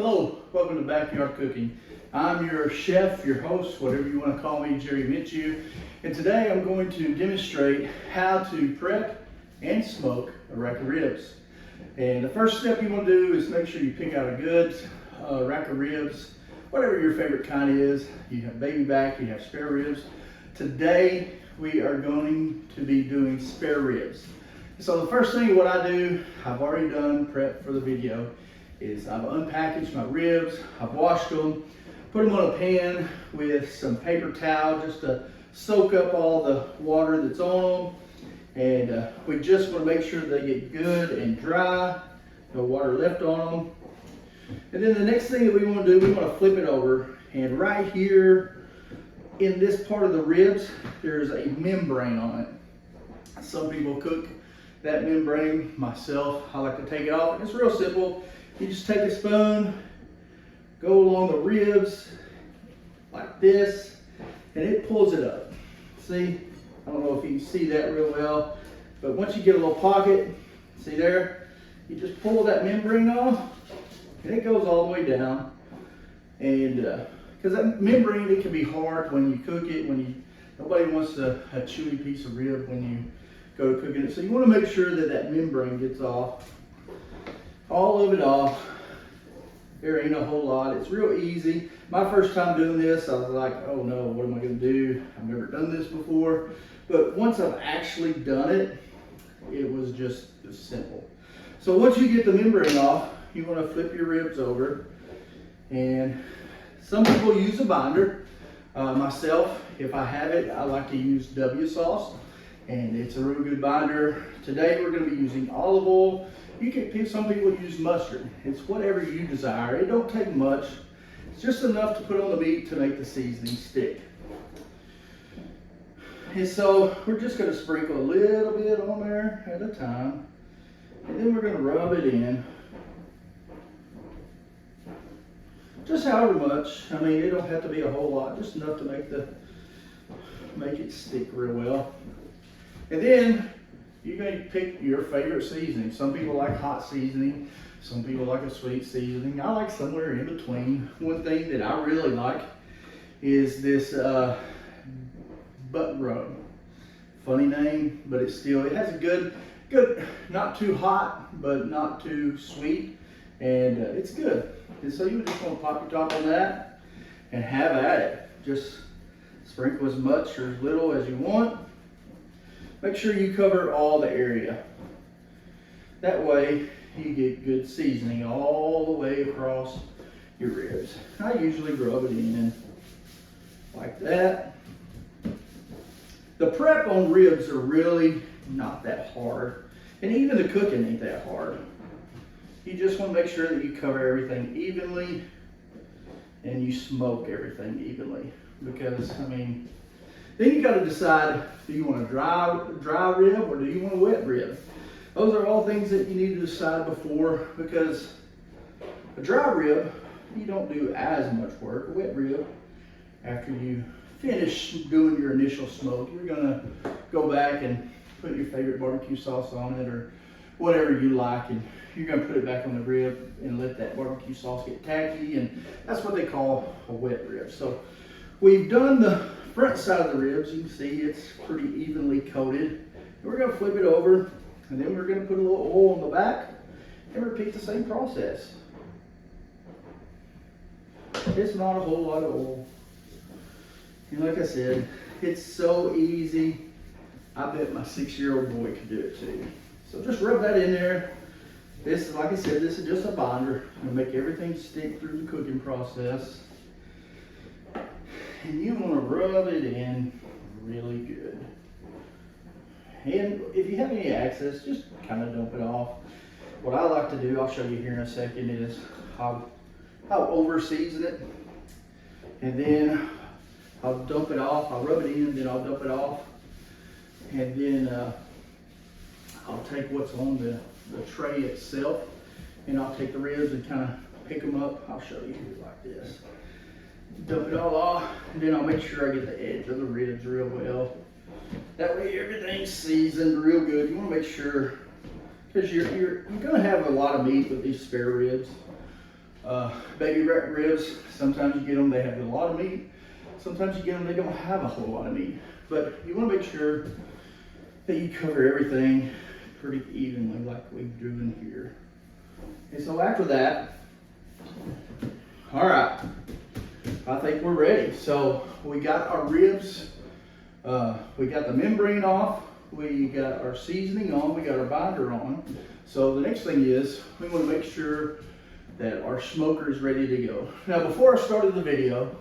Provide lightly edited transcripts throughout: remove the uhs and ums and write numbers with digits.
Hello, welcome to Backyard Cooking. I'm your chef, your host, whatever you want to call me, Jerry Mitchew. And today I'm going to demonstrate how to prep and smoke a rack of ribs. And the first step you want to do is make sure you pick out a good rack of ribs, whatever your favorite kind is. You have baby back, you have spare ribs. Today we are going to be doing spare ribs. So the first thing what I do, I've already done prep for the video, is I've unpackaged my ribs, I've washed them, put them on a pan with some paper towel just to soak up all the water that's on them. And we just want to make sure they get good and dry, no water left on them. And then the next thing that we want to do, we want to flip it over, and right here in this part of the ribs, there's a membrane on it. Some people cook that membrane. Myself, I like to take it off. It's real simple. You just take a spoon, go along the ribs like this, and it pulls it up. See, I don't know if you can see that real well, but once you get a little pocket, see there, you just pull that membrane off, and it goes all the way down. And because that membrane, it can be hard when you cook it. Nobody wants a chewy piece of rib when you go to cooking it. So you want to make sure that that membrane gets off. All of it off. There ain't a whole lot. It's real easy. My first time doing this, I was like, oh no, what am I going to do? I've never done this before. But once I've actually done it, it was just simple. So once you get the membrane off, you want to flip your ribs over. And some people use a binder. Myself, if I have it, I like to use W sauce. And it's a real good binder. Today we're going to be using olive oil. You can pick, some people use mustard. It's whatever you desire. It don't take much. It's just enough to put on the meat to make the seasoning stick. And so we're just going to sprinkle a little bit on there at a time. And then we're going to rub it in. Just however much. I mean, it don't have to be a whole lot. Just enough to make it stick real well. And then you're going to pick your favorite seasoning. Some people like hot seasoning. Some people like a sweet seasoning. I like somewhere in between. One thing that I really like is this butt rub. Funny name, but it has a good, not too hot, but not too sweet. And it's good. And so you just want to pop your top on that and have at it. Just sprinkle as much or as little as you want. Make sure you cover all the area. That way you get good seasoning all the way across your ribs. I usually rub it in like that. The prep on ribs are really not that hard. And even the cooking ain't that hard. You just want to make sure that you cover everything evenly and you smoke everything evenly. Because, I mean, then you got to decide, do you want a dry rib or do you want a wet rib? Those are all things that you need to decide before, because a dry rib, you don't do as much work. A wet rib, after you finish doing your initial smoke, you're going to go back and put your favorite barbecue sauce on it or whatever you like, and you're going to put it back on the rib and let that barbecue sauce get tacky, and that's what they call a wet rib. So we've done the front side of the ribs. You can see it's pretty evenly coated. And we're going to flip it over, and then we're going to put a little oil on the back and repeat the same process. It's not a whole lot of oil. And like I said, it's so easy. I bet my 6-year-old boy could do it too. So just rub that in there. This is, like I said, this is just a binder. It'll make everything stick through the cooking process. And you want to rub it in really good. And if you have any excess, just kind of dump it off. What I like to do, I'll show you here in a second, is I'll over season it. And then I'll dump it off. I'll rub it in, then I'll dump it off. And then I'll take what's on the tray itself, and I'll take the ribs and kind of pick them up. I'll show you like this. Dump it all off, and then I'll make sure I get the edge of the ribs real well. That way everything's seasoned real good. You want to make sure, because you're going to have a lot of meat with these spare ribs. Baby rack ribs, sometimes you get them, they have a lot of meat. Sometimes you get them, they don't have a whole lot of meat. But you want to make sure that you cover everything pretty evenly like we've doing here. And so after that, all right, I think we're ready. So we got our ribs, we got the membrane off, we got our seasoning on, we got our binder on. So the next thing is we want to make sure that our smoker is ready to go. Now before I started the video,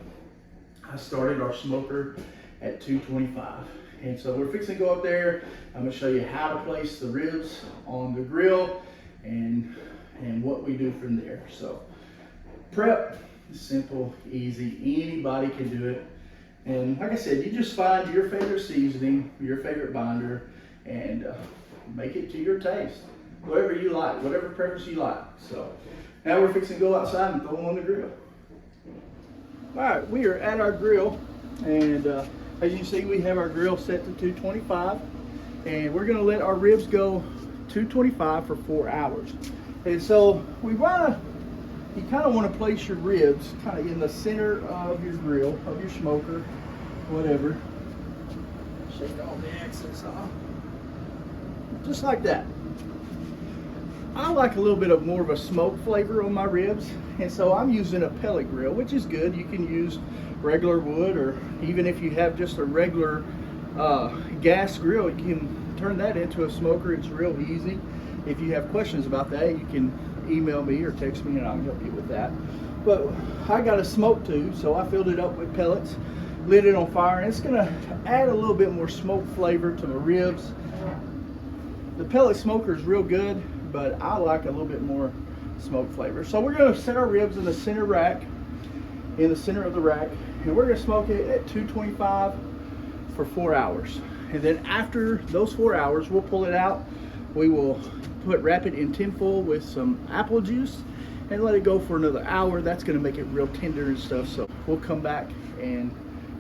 I started our smoker at 225. And so we're fixing to go up there. I'm gonna show you how to place the ribs on the grill and what we do from there. So prep, simple, easy, anybody can do it. And like I said, you just find your favorite seasoning, your favorite binder, and make it to your taste. Whatever you like, whatever preference you like. So now we're fixing to go outside and throw them on the grill. All right, we are at our grill, and as you see, we have our grill set to 225, and we're gonna let our ribs go 225 for 4 hours. And so you kind of want to place your ribs kind of in the center of your grill, of your smoker, whatever. Shake all the excess off, just like that. I like a little bit of more of a smoke flavor on my ribs, and so I'm using a pellet grill, which is good. You can use regular wood, or even if you have just a regular gas grill, you can turn that into a smoker. It's real easy. If you have questions about that, you can email me or text me and I'll help you with that. But I got a smoke tube, so I filled it up with pellets, lit it on fire, and it's gonna add a little bit more smoke flavor to the ribs. The pellet smoker is real good, but I like a little bit more smoke flavor. So we're gonna set our ribs in the center rack, in the center of the rack, and we're gonna smoke it at 225 for 4 hours. And then after those 4 hours, we'll pull it out. We will wrap it in tin foil with some apple juice and let it go for another hour. That's gonna make it real tender and stuff. So we'll come back and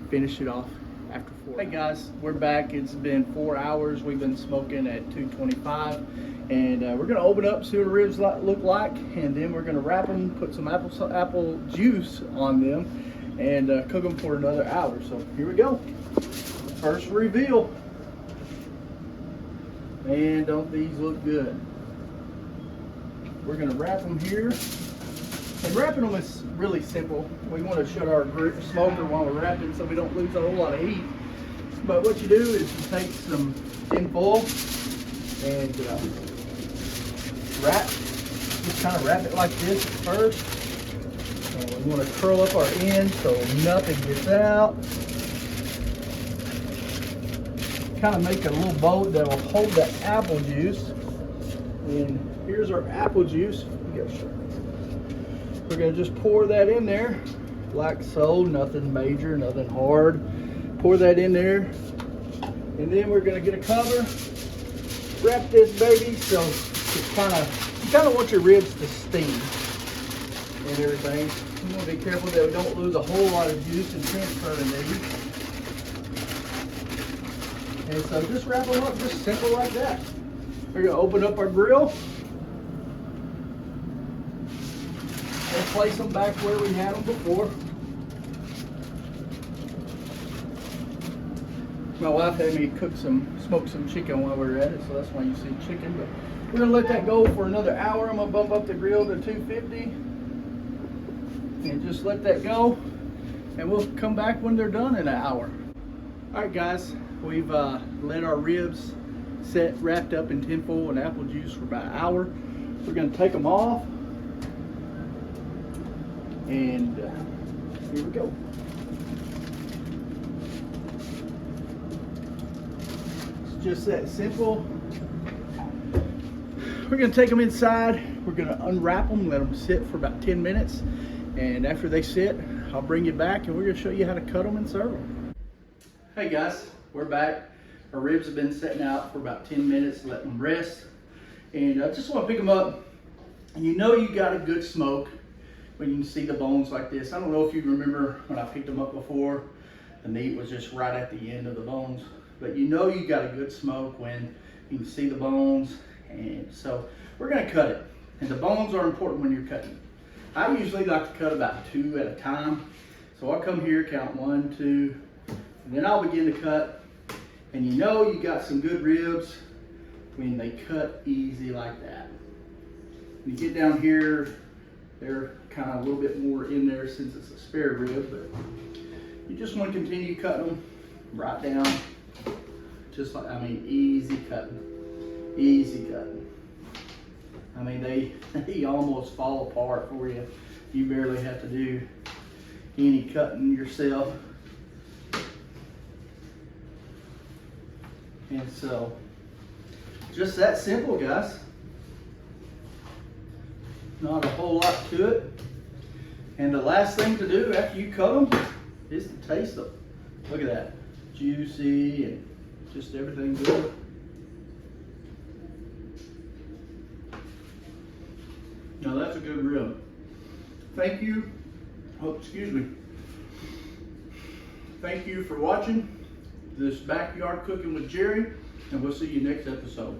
finish it off after 4 hours. Hey guys, we're back. It's been 4 hours. We've been smoking at 225. And we're gonna open up, see what the ribs look like, and then we're gonna wrap them, put some apple juice on them, and cook them for another hour. So here we go. First reveal. Man, don't these look good? We're gonna wrap them here. And wrapping them is really simple. We want to shut our smoker while we're wrapping so we don't lose a whole lot of heat. But what you do is you take some tin foil and just kind of wrap it like this at first. And we want to curl up our ends so nothing gets out. Kind of make a little boat that will hold that apple juice. And here's our apple juice. We're going to just pour that in there like so. Nothing major, nothing hard. Pour that in there. And then we're going to get a cover. Wrap this baby so it's you kind of want your ribs to steam and everything. You want to be careful that we don't lose a whole lot of juice and transferring these. And so just wrap them up just simple like that. We're going to open up our grill and place them back where we had them before. My wife had me smoke some chicken while we were at it, so that's why you see chicken. But we're gonna let that go for another hour. I'm gonna bump up the grill to 250 and just let that go. And we'll come back when they're done in an hour. All right, guys, we've let our ribs wrapped up in tin foil and apple juice for about an hour. We're gonna take them off, and here we go. Just that simple. We're going to take them inside. We're going to unwrap them, let them sit for about 10 minutes. And after they sit, I'll bring you back and we're going to show you how to cut them and serve them. Hey guys, we're back. Our ribs have been sitting out for about 10 minutes, let them rest. And I just want to pick them up. And you know you got a good smoke when you can see the bones like this. I don't know if you remember when I picked them up before, the meat was just right at the end of the bones. But you know you got a good smoke when you can see the bones. And so we're gonna cut it. And the bones are important when you're cutting. I usually like to cut about 2 at a time. So I'll come here, count 1, 2, and then I'll begin to cut. And you know you got some good ribs when they cut easy like that. When you get down here, they're kind of a little bit more in there since it's a spare rib, but you just want to continue cutting them right down. Just like, I mean, easy cutting, easy cutting. I mean, they almost fall apart for you. You barely have to do any cutting yourself. And so, just that simple, guys. Not a whole lot to it. And the last thing to do after you cut them is to taste them. Look at that. Juicy and just everything good. Now that's a good rib. Thank you. Oh, excuse me. Thank you for watching this Backyard Cooking with Jerry, and we'll see you next episode.